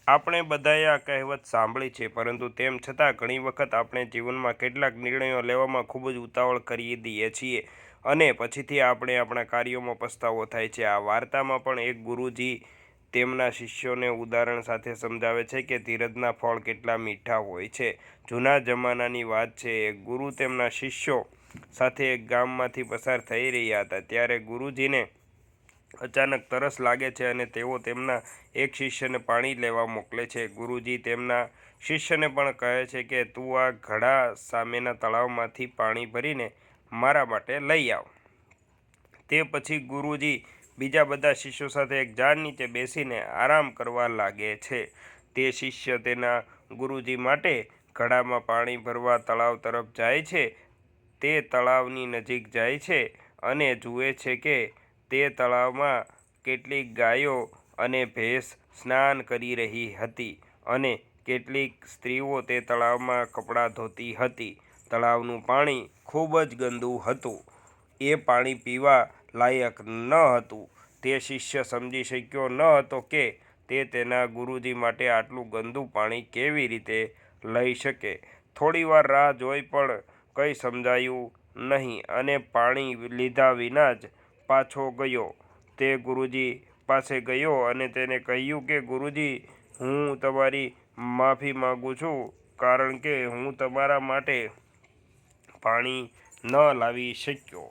આપણે બધાએ આ કહેવત સાંભળી છે, પરંતુ તેમ છતાં ઘણી વખત આપણે જીવનમાં કેટલાક નિર્ણયો લેવામાં ખૂબ જ ઉતાવળ કરી દઈએ છીએ અને પછીથી આપણે આપણા કાર્યોમાં પસ્તાવો થાય છે. આ વાર્તામાં પણ એક ગુરુજી તેમના શિષ્યોને ઉદાહરણ સાથે સમજાવે છે કે ધીરજના ફળ કેટલા મીઠા હોય છે. જૂના જમાનાની વાત છે. એક ગુરુ તેમના શિષ્યો સાથે એક ગામમાંથી પસાર થઈ રહ્યા હતા. ત્યારે ગુરુજીને અચાનક તરસ લાગે છે અને તેઓ તેમના એક શિષ્યને પાણી લેવા મોકલે છે. ગુરુજી તેમના શિષ્યને પણ કહે છે કે તું આ ઘડા સામેના તળાવમાંથી પાણી ભરીને મારા માટે લઈ આવ. તે પછી ગુરુજી બીજા બધા શિષ્યો સાથે એક ઝાડ નીચે બેસીને આરામ કરવા લાગે છે. તે શિષ્ય તેના ગુરુજી માટે ઘડામાં પાણી ભરવા તળાવ તરફ જાય છે. તે તળાવની નજીક જાય છે અને જુએ છે કે તે તળાવમાં કેટલીક ગાયો અને ભેંસ સ્નાન કરી રહી હતી અને કેટલીક સ્ત્રીઓ તે તળાવમાં કપડાં ધોતી હતી. તળાવનું પાણી ખૂબ જ ગંદુ હતું. એ પાણી પીવા લાયક ન હતું. તે શિષ્ય સમજી શક્યો ન હતો કે તે તેના ગુરુજી માટે આટલું ગંદુ પાણી કેવી રીતે લઈ શકે. થોડીવાર રાહ જોઈ પણ કંઈ સમજાયું નહીં અને પાણી લીધા વિના જ પાછો ગયો. તે ગુરુજી પાસે ગયો અને તેને કહ્યું કે ગુરુજી, હું તમારી માફી માંગુ છું, કારણ કે હું તમારા માટે પાણી ન લાવી શક્યો.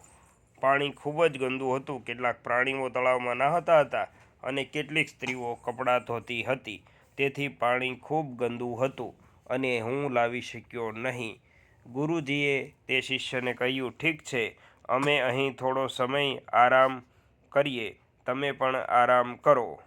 પાણી ખૂબ જ ગંદુ હતું. કેટલાક પ્રાણીઓ તળાવમાં નહાતા હતા અને કેટલીક સ્ત્રીઓ કપડાં ધોતી હતી. તેથી પાણી ખૂબ ગંદુ હતું અને હું લાવી શક્યો નહીં. ગુરુજીએ તે શિષ્યને કહ્યું, ઠીક છે, અમે અહીં થોડો સમય આરામ કરીએ, તમે પણ આરામ કરો.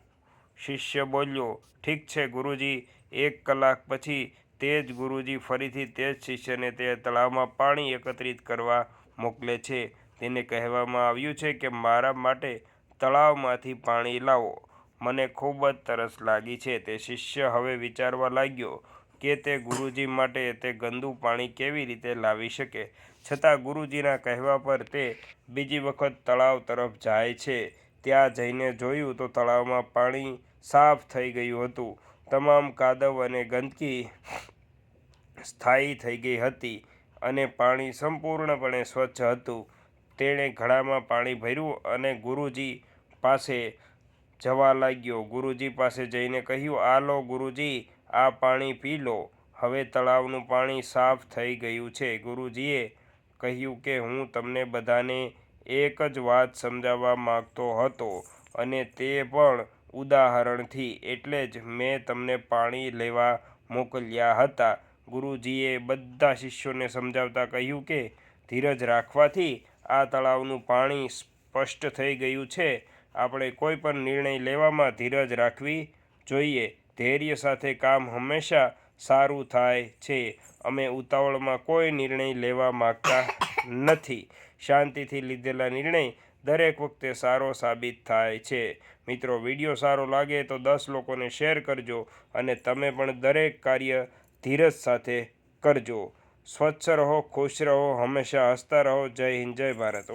શિષ્ય બોલ્યો, ઠીક છે ગુરુજી. 1 કલાક પછી તે જ ગુરુજી ફરીથી તે જ શિષ્યને તે તળાવમાં પાણી એકત્રિત કરવા મોકલે છે. તેને કહેવામાં આવ્યું છે કે મારા માટે તળાવમાંથી પાણી લાવો, મને ખૂબ જ તરસ લાગી છે. તે શિષ્ય હવે વિચારવા લાગ્યો કે તે ગુરુજી માટે તે ગંદુ પાણી કેવી રીતે લાવી શકે. છતાં ગુરુજીના કહેવા પર તે બીજી વખત તળાવ તરફ જાય છે. ત્યાં જઈને જોયું તો તળાવમાં પાણી સાફ થઈ ગયું હતું. તમામ કાદવ અને ગંદકી સ્થાયી થઈ ગઈ હતી અને પાણી સંપૂર્ણપણે સ્વચ્છ હતું. તેણે ઘડામાં પાણી ભર્યું અને ગુરુજી પાસે જવા લાગ્યો. ગુરુજી પાસે જઈને કહ્યું, આ લો ગુરુજી, આ પાણી પી લો. હવે તળાવનું પાણી સાફ થઈ ગયું છે. ગુરુજીએ કહ્યું કે હું તમને બધાને એક જ વાત સમજાવવા માંગતો હતો અને તે પણ ઉદાહરણથી, એટલે જ મેં તમને પાણી લેવા મોકલ્યા હતા. ગુરુજીએ બધા શિષ્યોને સમજાવતા કહ્યું કે ધીરજ રાખવાથી આ તળાવનું પાણી સ્પષ્ટ થઈ ગયું છે. આપણે કોઈ પણ નિર્ણય લેવામાં ધીરજ રાખવી જોઈએ. ધૈર્ય સાથે કામ હંમેશા સારું થાય છે. અમે ઉતાવળમાં કોઈ નિર્ણય લેવા માંગતા નથી. શાંતિથી લીધેલા નિર્ણય દરેક વખતે સારો સાબિત થાય છે. મિત્રો, વિડીયો સારો લાગે તો 10 લોકોને શેર કરજો અને તમે પણ દરેક કાર્ય ધીરજ સાથે કરજો. સ્વચ્છ રહો, ખુશ રહો, હંમેશા હસતા રહો. જય હિન્દ, જય ભારત.